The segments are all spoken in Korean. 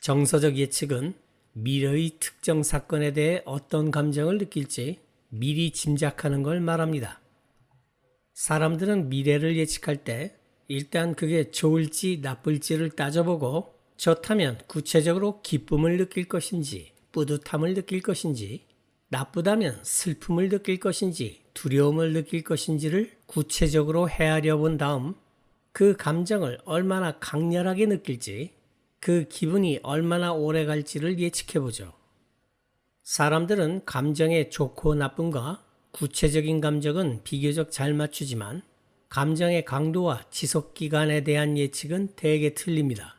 정서적 예측은 미래의 특정 사건에 대해 어떤 감정을 느낄지 미리 짐작하는 걸 말합니다. 사람들은 미래를 예측할 때 일단 그게 좋을지 나쁠지를 따져보고 좋다면 구체적으로 기쁨을 느낄 것인지 뿌듯함을 느낄 것인지 나쁘다면 슬픔을 느낄 것인지 두려움을 느낄 것인지를 구체적으로 헤아려 본 다음 그 감정을 얼마나 강렬하게 느낄지 그 기분이 얼마나 오래 갈지를 예측해 보죠. 사람들은 감정의 좋고 나쁨과 구체적인 감정은 비교적 잘 맞추지만 감정의 강도와 지속 기간에 대한 예측은 대개 틀립니다.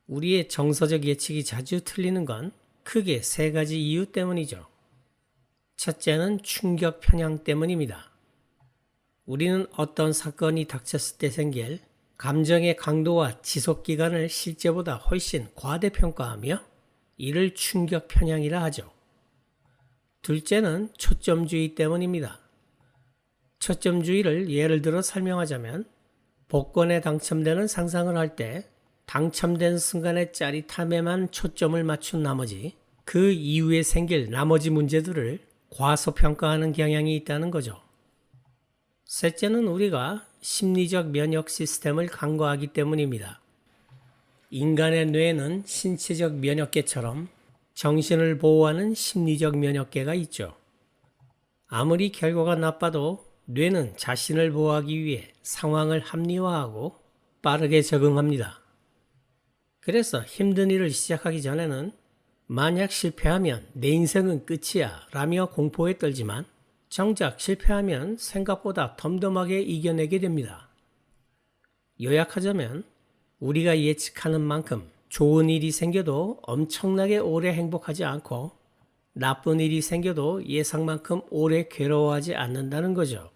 우리의 정서적 예측이 자주 틀리는 건 크게 세 가지 이유 때문이죠. 첫째는 충격 편향 때문입니다. 우리는 어떤 사건이 닥쳤을 때 생길 감정의 강도와 지속 기간을 실제보다 훨씬 과대평가하며 이를 충격 편향이라 하죠. 둘째는 초점주의 때문입니다. 초점주의를 예를 들어 설명하자면 복권에 당첨되는 상상을 할 때 당첨된 순간의 짜릿함에만 초점을 맞춘 나머지 그 이후에 생길 나머지 문제들을 과소평가하는 경향이 있다는 거죠. 셋째는 우리가 심리적 면역 시스템을 간과하기 때문입니다. 인간의 뇌에는 신체적 면역계처럼 정신을 보호하는 심리적 면역계가 있죠. 아무리 결과가 나빠도 뇌는 자신을 보호하기 위해 상황을 합리화하고 빠르게 적응합니다. 그래서 힘든 일을 시작하기 전에는 만약 실패하면 내 인생은 끝이야 라며 공포에 떨지만 정작 실패하면 생각보다 덤덤하게 이겨내게 됩니다. 요약하자면 우리가 예측하는 만큼 좋은 일이 생겨도 엄청나게 오래 행복하지 않고 나쁜 일이 생겨도 예상만큼 오래 괴로워하지 않는다는 거죠.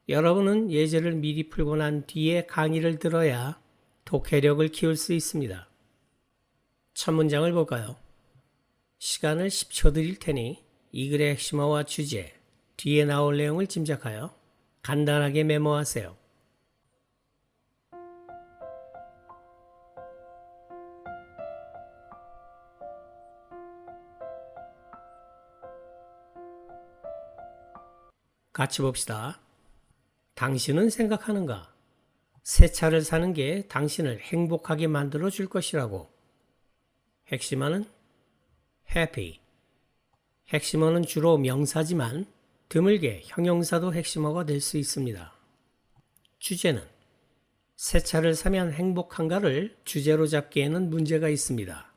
여러분은 예제를 미리 풀고 난 뒤에 강의를 들어야 독해력을 키울 수 있습니다. 첫 문장을 볼까요? 시간을 10초 드릴 테니 이 글의 핵심어와 주제, 뒤에 나올 내용을 짐작하여 간단하게 메모하세요. 같이 봅시다. 당신은 생각하는가? 새 차를 사는 게 당신을 행복하게 만들어 줄 것이라고. 핵심어는 happy. 핵심어는 주로 명사지만 드물게 형용사도 핵심어가 될 수 있습니다. 주제는 새 차를 사면 행복한가를 주제로 잡기에는 문제가 있습니다.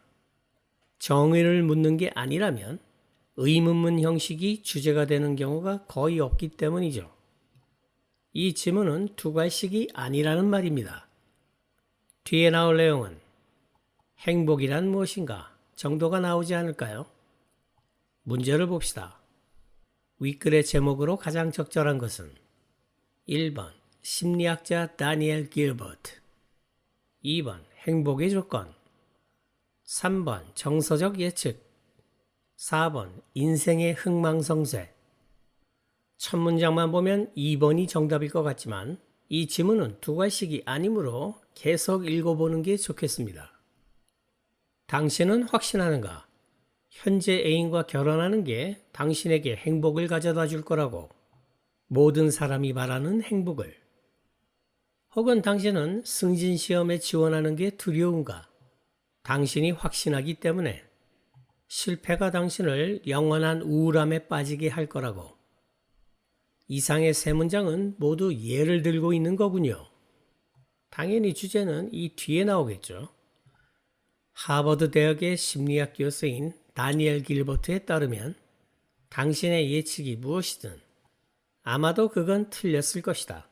정의를 묻는 게 아니라면 의문문 형식이 주제가 되는 경우가 거의 없기 때문이죠. 이 지문은 두괄식이 아니라는 말입니다. 뒤에 나올 내용은 행복이란 무엇인가 정도가 나오지 않을까요? 문제를 봅시다. 윗글의 제목으로 가장 적절한 것은 1번 심리학자 다니엘 길버트, 2번 행복의 조건, 3번 정서적 예측, 4번 인생의 흥망성쇠. 첫 문장만 보면 2번이 정답일 것 같지만 이 지문은 두괄식이 아니므로 계속 읽어보는 게 좋겠습니다. 당신은 확신하는가? 현재 애인과 결혼하는 게 당신에게 행복을 가져다 줄 거라고. 모든 사람이 바라는 행복을. 혹은 당신은 승진 시험에 지원하는 게 두려운가? 당신이 확신하기 때문에 실패가 당신을 영원한 우울함에 빠지게 할 거라고. 이상의 세 문장은 모두 예를 들고 있는 거군요. 당연히 주제는 이 뒤에 나오겠죠. 하버드 대학의 심리학 교수인 다니엘 길버트에 따르면 당신의 예측이 무엇이든 아마도 그건 틀렸을 것이다.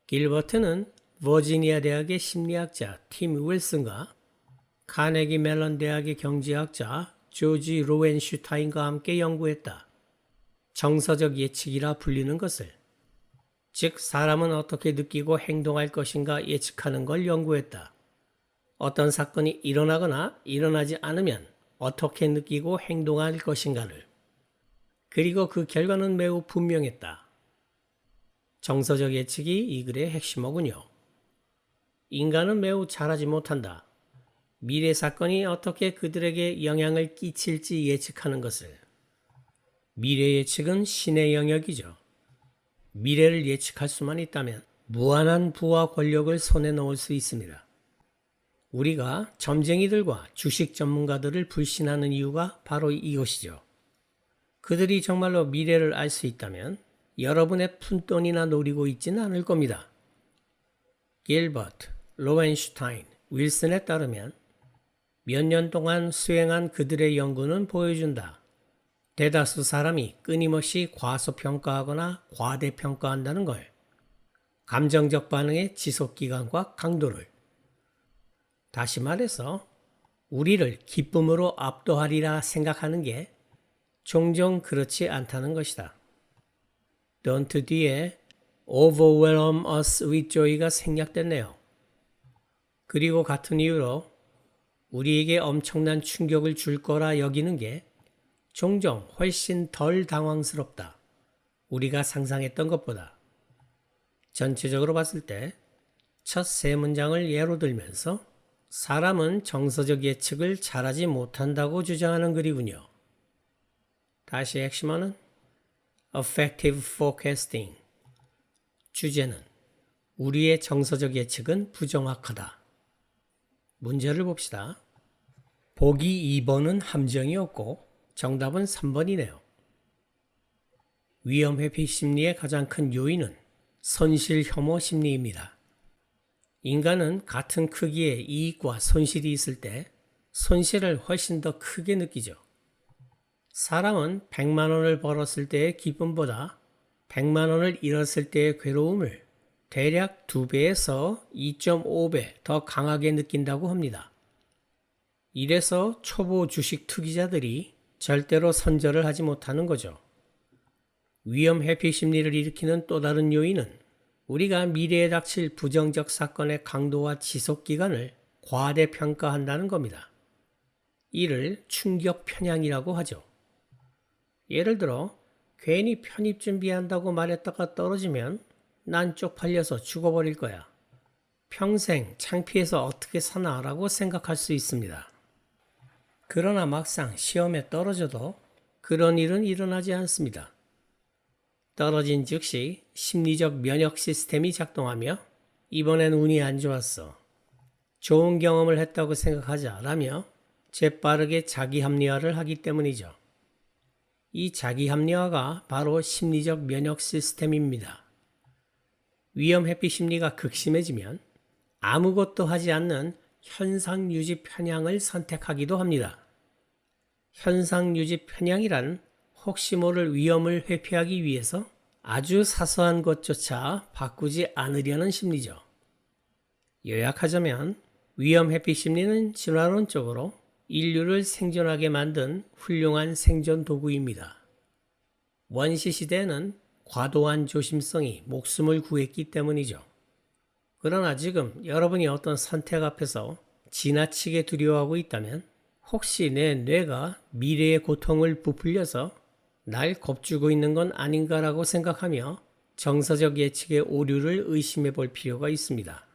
길버트는 버지니아 대학의 심리학자 팀 윌슨과 카네기 멜론 대학의 경제학자 조지 로웬슈타인과 함께 연구했다. 정서적 예측이라 불리는 것을, 즉 사람은 어떻게 느끼고 행동할 것인가 예측하는 걸 연구했다. 어떤 사건이 일어나거나 일어나지 않으면 어떻게 느끼고 행동할 것인가를. 그리고 그 결과는 매우 분명했다. 정서적 예측이 이 글의 핵심어군요. 인간은 매우 잘하지 못한다. 미래 사건이 어떻게 그들에게 영향을 끼칠지 예측하는 것을. 미래 예측은 신의 영역이죠. 미래를 예측할 수만 있다면 무한한 부와 권력을 손에 넣을 수 있습니다. 우리가 점쟁이들과 주식 전문가들을 불신하는 이유가 바로 이것이죠. 그들이 정말로 미래를 알 수 있다면 여러분의 푼돈이나 노리고 있지는 않을 겁니다. 길버트, 로렌슈타인, 윌슨에 따르면 몇 년 동안 수행한 그들의 연구는 보여준다. 대다수 사람이 끊임없이 과소평가하거나 과대평가한다는 걸. 감정적 반응의 지속기간과 강도를. 다시 말해서 우리를 기쁨으로 압도하리라 생각하는 게 종종 그렇지 않다는 것이다. Don't 뒤에 overwhelm us with joy가 생략됐네요. 그리고 같은 이유로 우리에게 엄청난 충격을 줄 거라 여기는 게 종종 훨씬 덜 당황스럽다. 우리가 상상했던 것보다. 전체적으로 봤을 때 첫 세 문장을 예로 들면서 사람은 정서적 예측을 잘하지 못한다고 주장하는 글이군요. 다시 핵심어는 Affective Forecasting. 주제는 우리의 정서적 예측은 부정확하다. 문제를 봅시다. 보기 2번은 함정이 없고 정답은 3번이네요. 위험회피 심리의 가장 큰 요인은 손실 혐오 심리입니다. 인간은 같은 크기의 이익과 손실이 있을 때 손실을 훨씬 더 크게 느끼죠. 사람은 100만 원을 벌었을 때의 기쁨보다 100만 원을 잃었을 때의 괴로움을 대략 2배에서 2.5배 더 강하게 느낀다고 합니다. 이래서 초보 주식 투기자들이 절대로 선절을 하지 못하는 거죠. 위험 회피 심리를 일으키는 또 다른 요인은 우리가 미래에 닥칠 부정적 사건의 강도와 지속 기간을 과대평가한다는 겁니다. 이를 충격 편향이라고 하죠. 예를 들어 괜히 편입 준비한다고 말했다가 떨어지면 난 쪽팔려서 죽어버릴 거야. 평생 창피해서 어떻게 사나라고 생각할 수 있습니다. 그러나 막상 시험에 떨어져도 그런 일은 일어나지 않습니다. 떨어진 즉시 심리적 면역 시스템이 작동하며 이번엔 운이 안 좋았어. 좋은 경험을 했다고 생각하자 라며 재빠르게 자기 합리화를 하기 때문이죠. 이 자기 합리화가 바로 심리적 면역 시스템입니다. 위험 회피 심리가 극심해지면 아무것도 하지 않는 현상 유지 편향을 선택하기도 합니다. 현상 유지 편향이란 혹시 모를 위험을 회피하기 위해서 아주 사소한 것조차 바꾸지 않으려는 심리죠. 요약하자면 위험 회피 심리는 진화론적으로 인류를 생존하게 만든 훌륭한 생존 도구입니다. 원시 시대에는 과도한 조심성이 목숨을 구했기 때문이죠. 그러나 지금 여러분이 어떤 선택 앞에서 지나치게 두려워하고 있다면 혹시 내 뇌가 미래의 고통을 부풀려서 날 겁주고 있는 건 아닌가라고 생각하며 정서적 예측의 오류를 의심해 볼 필요가 있습니다.